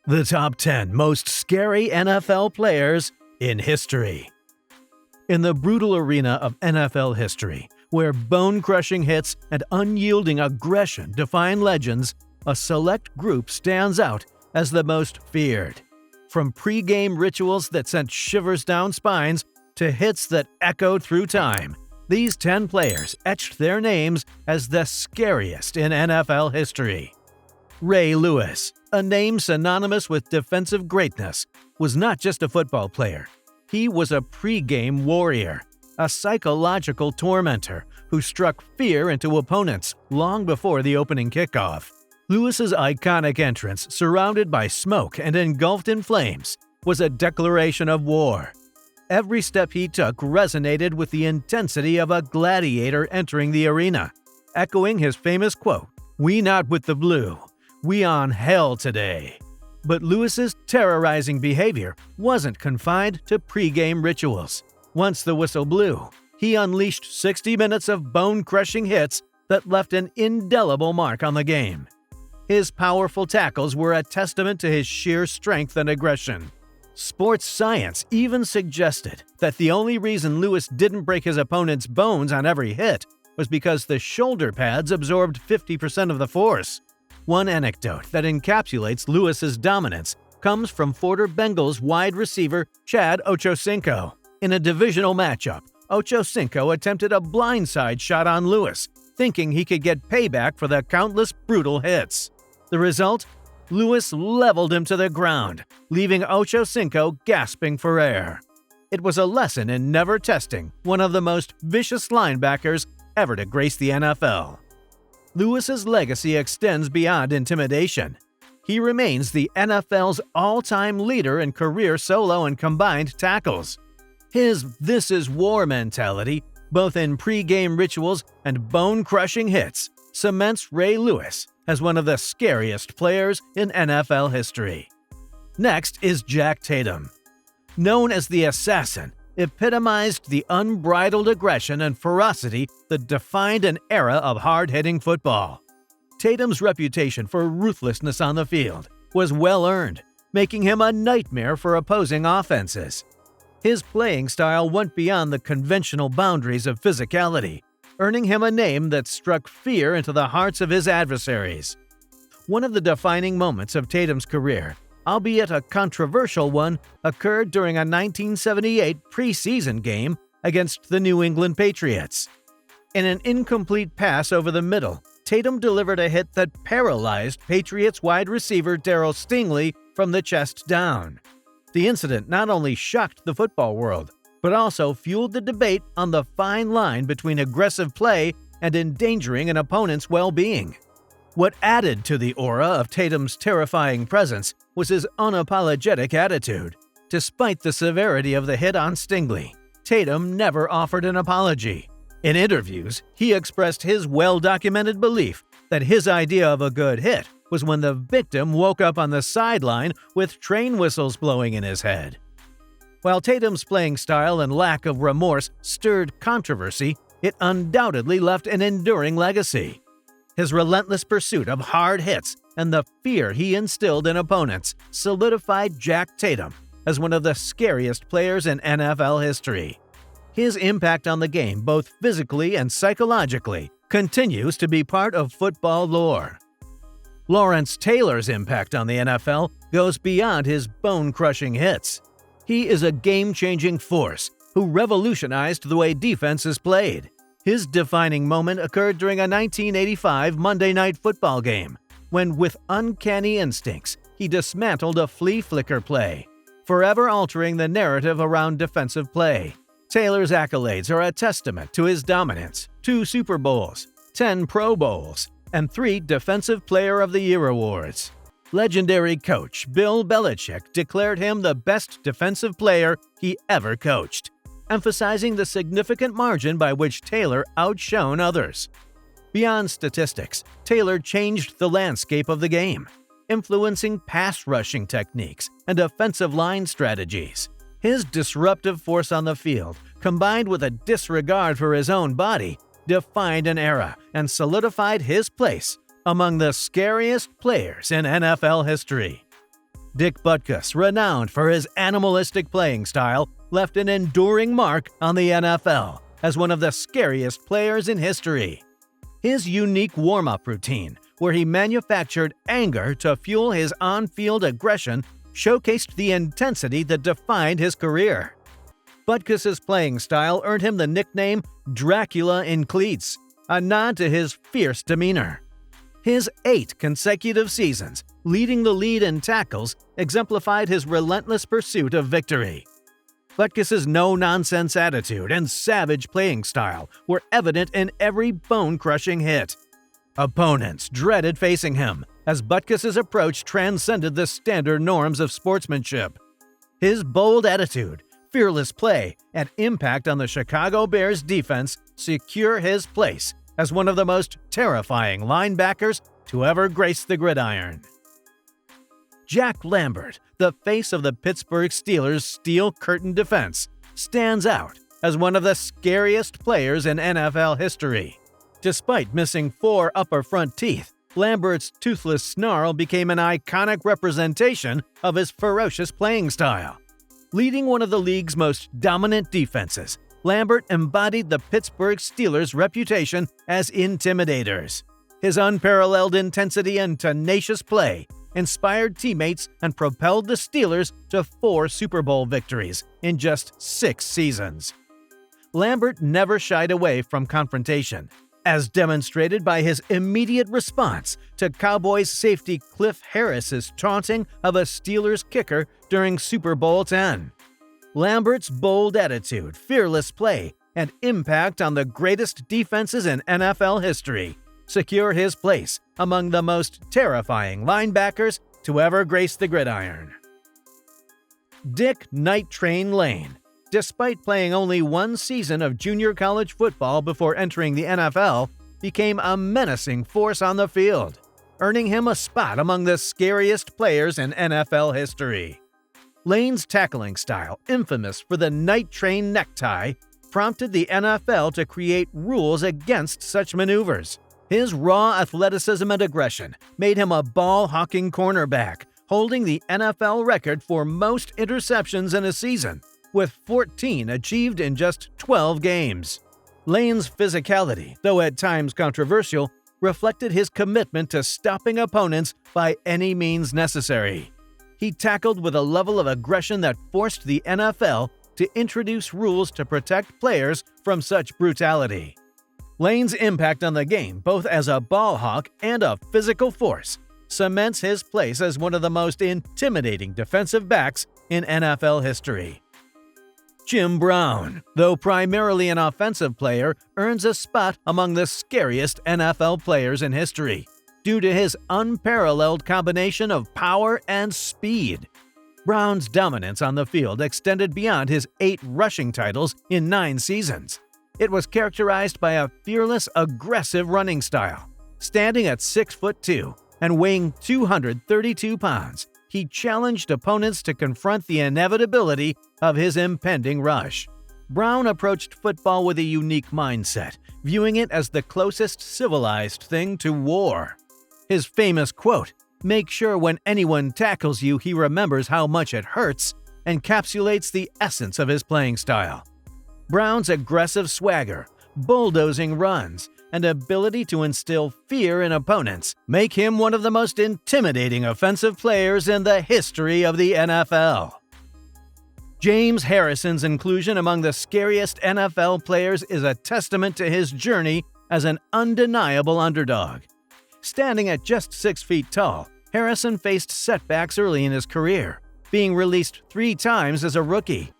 The top 10 most scary NFL players in history. In the brutal arena of NFL history, where bone-crushing hits and unyielding aggression define legends, a select group stands out as the most feared. From pregame rituals that sent shivers down spines to hits that echoed through time, these 10 players etched their names as the scariest in NFL history. Ray Lewis, a name synonymous with defensive greatness, was not just a football player. He was a pregame warrior, a psychological tormentor who struck fear into opponents long before the opening kickoff. Lewis's iconic entrance, surrounded by smoke and engulfed in flames, was a declaration of war. Every step he took resonated with the intensity of a gladiator entering the arena, echoing his famous quote, "We not with the blue, we on hell today." But Lewis's terrorizing behavior wasn't confined to pregame rituals. Once the whistle blew, he unleashed 60 minutes of bone-crushing hits that left an indelible mark on the game. His powerful tackles were a testament to his sheer strength and aggression. Sports science even suggested that the only reason Lewis didn't break his opponent's bones on every hit was because the shoulder pads absorbed 50% of the force. One anecdote that encapsulates Lewis's dominance comes from Forter Bengals wide receiver Chad Ochocinco. In a divisional matchup, Ochocinco attempted a blindside shot on Lewis, thinking he could get payback for the countless brutal hits. The result? Lewis leveled him to the ground, leaving Ochocinco gasping for air. It was a lesson in never testing one of the most vicious linebackers ever to grace the NFL. Lewis's legacy extends beyond intimidation. He remains the NFL's all-time leader in career solo and combined tackles. His "this is war" mentality, both in pre-game rituals and bone-crushing hits, cements Ray Lewis as one of the scariest players in NFL history. Next is Jack Tatum. Known as the Assassin, epitomized the unbridled aggression and ferocity that defined an era of hard-hitting football. Tatum's reputation for ruthlessness on the field was well-earned, making him a nightmare for opposing offenses. His playing style went beyond the conventional boundaries of physicality, earning him a name that struck fear into the hearts of his adversaries. One of the defining moments of Tatum's career, albeit a controversial one, occurred during a 1978 preseason game against the New England Patriots. In an incomplete pass over the middle, Tatum delivered a hit that paralyzed Patriots wide receiver Darryl Stingley from the chest down. The incident not only shocked the football world, but also fueled the debate on the fine line between aggressive play and endangering an opponent's well-being. What added to the aura of Tatum's terrifying presence was his unapologetic attitude. Despite the severity of the hit on Stingley, Tatum never offered an apology. In interviews, he expressed his well-documented belief that his idea of a good hit was when the victim woke up on the sideline with train whistles blowing in his head. While Tatum's playing style and lack of remorse stirred controversy, it undoubtedly left an enduring legacy. His relentless pursuit of hard hits and the fear he instilled in opponents solidified Jack Tatum as one of the scariest players in NFL history. His impact on the game, both physically and psychologically, continues to be part of football lore. Lawrence Taylor's impact on the NFL goes beyond his bone-crushing hits. He is a game-changing force who revolutionized the way defense is played. His defining moment occurred during a 1985 Monday Night Football game, when with uncanny instincts, he dismantled a flea flicker play, forever altering the narrative around defensive play. Taylor's accolades are a testament to his dominance: 2 Super Bowls, 10 Pro Bowls, and 3 Defensive Player of the Year awards. Legendary coach Bill Belichick declared him the best defensive player he ever coached, emphasizing the significant margin by which Taylor outshone others. Beyond statistics, Taylor changed the landscape of the game, influencing pass rushing techniques and offensive line strategies. His disruptive force on the field, combined with a disregard for his own body, defined an era and solidified his place among the scariest players in NFL history. Dick Butkus, renowned for his animalistic playing style, left an enduring mark on the NFL as one of the scariest players in history. His unique warm-up routine, where he manufactured anger to fuel his on-field aggression, showcased the intensity that defined his career. Butkus's playing style earned him the nickname Dracula in Cleats, a nod to his fierce demeanor. His 8 consecutive seasons, leading the lead in tackles, exemplified his relentless pursuit of victory. Butkus's no-nonsense attitude and savage playing style were evident in every bone-crushing hit. Opponents dreaded facing him, as Butkus's approach transcended the standard norms of sportsmanship. His bold attitude, fearless play, and impact on the Chicago Bears defense secure his place as one of the most terrifying linebackers to ever grace the gridiron. Jack Lambert, the face of the Pittsburgh Steelers' steel curtain defense, stands out as one of the scariest players in NFL history. Despite missing 4 upper front teeth, Lambert's toothless snarl became an iconic representation of his ferocious playing style. Leading one of the league's most dominant defenses, Lambert embodied the Pittsburgh Steelers' reputation as intimidators. His unparalleled intensity and tenacious play inspired teammates and propelled the Steelers to 4 Super Bowl victories in just 6 seasons. Lambert never shied away from confrontation, as demonstrated by his immediate response to Cowboys safety Cliff Harris's taunting of a Steelers kicker during Super Bowl X. Lambert's bold attitude, fearless play, and impact on the greatest defenses in NFL history secure his place among the most terrifying linebackers to ever grace the gridiron. Dick Night Train Lane. Despite playing only 1 season of junior college football before entering the NFL, became a menacing force on the field, earning him a spot among the scariest players in NFL history. Lane's tackling style, infamous for the night train necktie, prompted the NFL to create rules against such maneuvers. His raw athleticism and aggression made him a ball-hawking cornerback, holding the NFL record for most interceptions in a season, with 14 achieved in just 12 games. Lane's physicality, though at times controversial, reflected his commitment to stopping opponents by any means necessary. He tackled with a level of aggression that forced the NFL to introduce rules to protect players from such brutality. Lane's impact on the game, both as a ball hawk and a physical force, cements his place as one of the most intimidating defensive backs in NFL history. Jim Brown, though primarily an offensive player, earns a spot among the scariest NFL players in history due to his unparalleled combination of power and speed. Brown's dominance on the field extended beyond his 8 rushing titles in 9 seasons. It was characterized by a fearless, aggressive running style. Standing at 6'2" and weighing 232 pounds, he challenged opponents to confront the inevitability of his impending rush. Brown approached football with a unique mindset, viewing it as the closest civilized thing to war. His famous quote, "Make sure when anyone tackles you he remembers how much it hurts," encapsulates the essence of his playing style. Brown's aggressive swagger, bulldozing runs, and ability to instill fear in opponents make him one of the most intimidating offensive players in the history of the NFL. James Harrison's inclusion among the scariest NFL players is a testament to his journey as an undeniable underdog. Standing at just 6 feet tall, Harrison faced setbacks early in his career, being released 3 times as a rookie.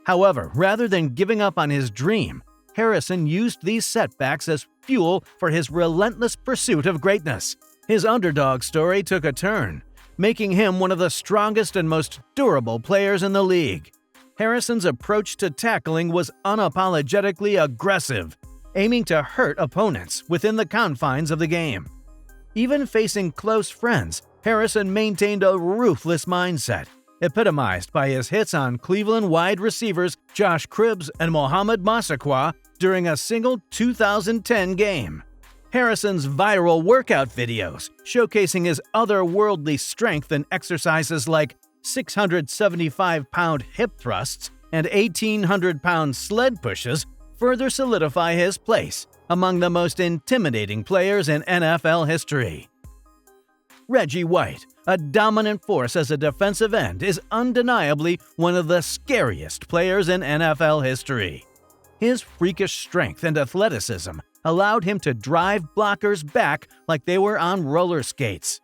However, rather than giving up on his dream, Harrison used these setbacks as fuel for his relentless pursuit of greatness. His underdog story took a turn, making him one of the strongest and most durable players in the league. Harrison's approach to tackling was unapologetically aggressive, aiming to hurt opponents within the confines of the game. Even facing close friends, Harrison maintained a ruthless mindset, epitomized by his hits on Cleveland wide receivers Josh Cribbs and Mohamed Massaquoi during a single 2010 game. Harrison's viral workout videos, showcasing his otherworldly strength in exercises like 675-pound hip thrusts, and 1,800-pound sled pushes further solidify his place among the most intimidating players in NFL history. Reggie White, a dominant force as a defensive end, is undeniably one of the scariest players in NFL history. His freakish strength and athleticism allowed him to drive blockers back like they were on roller skates.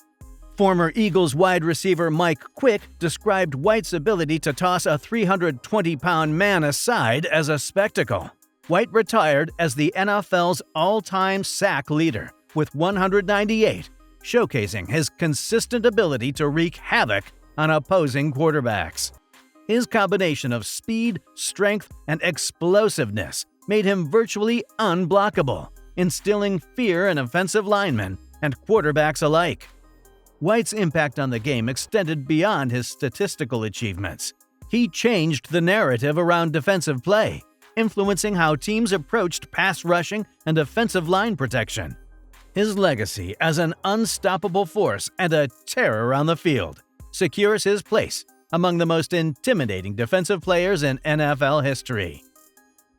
Former Eagles wide receiver Mike Quick described White's ability to toss a 320-pound man aside as a spectacle. White retired as the NFL's all-time sack leader with 198, showcasing his consistent ability to wreak havoc on opposing quarterbacks. His combination of speed, strength, and explosiveness made him virtually unblockable, instilling fear in offensive linemen and quarterbacks alike. White's impact on the game extended beyond his statistical achievements. He changed the narrative around defensive play, influencing how teams approached pass rushing and offensive line protection. His legacy as an unstoppable force and a terror on the field secures his place among the most intimidating defensive players in NFL history.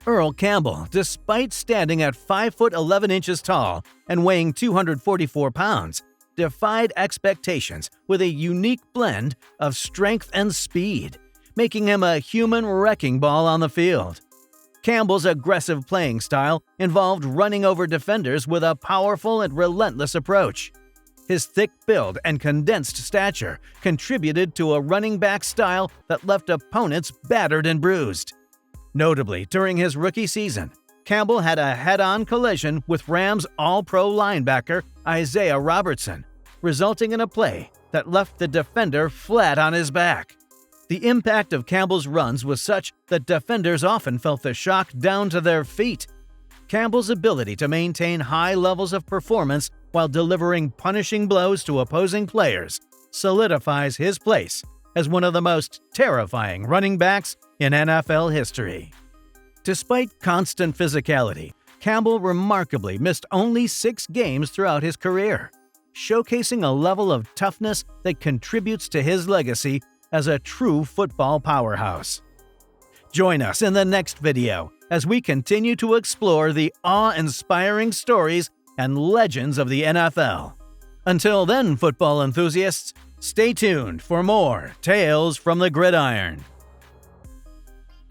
Earl Campbell, despite standing at 5 foot 11 inches tall and weighing 244 pounds, defied expectations with a unique blend of strength and speed, making him a human wrecking ball on the field. Campbell's aggressive playing style involved running over defenders with a powerful and relentless approach. His thick build and condensed stature contributed to a running back style that left opponents battered and bruised. Notably, during his rookie season, Campbell had a head-on collision with Rams All-Pro linebacker Isaiah Robertson, resulting in a play that left the defender flat on his back. The impact of Campbell's runs was such that defenders often felt the shock down to their feet. Campbell's ability to maintain high levels of performance while delivering punishing blows to opposing players solidifies his place as one of the most terrifying running backs in NFL history. Despite constant physicality, Campbell remarkably missed only 6 games throughout his career, showcasing a level of toughness that contributes to his legacy as a true football powerhouse. Join us in the next video as we continue to explore the awe-inspiring stories and legends of the NFL. Until then, football enthusiasts, stay tuned for more Tales from the Gridiron.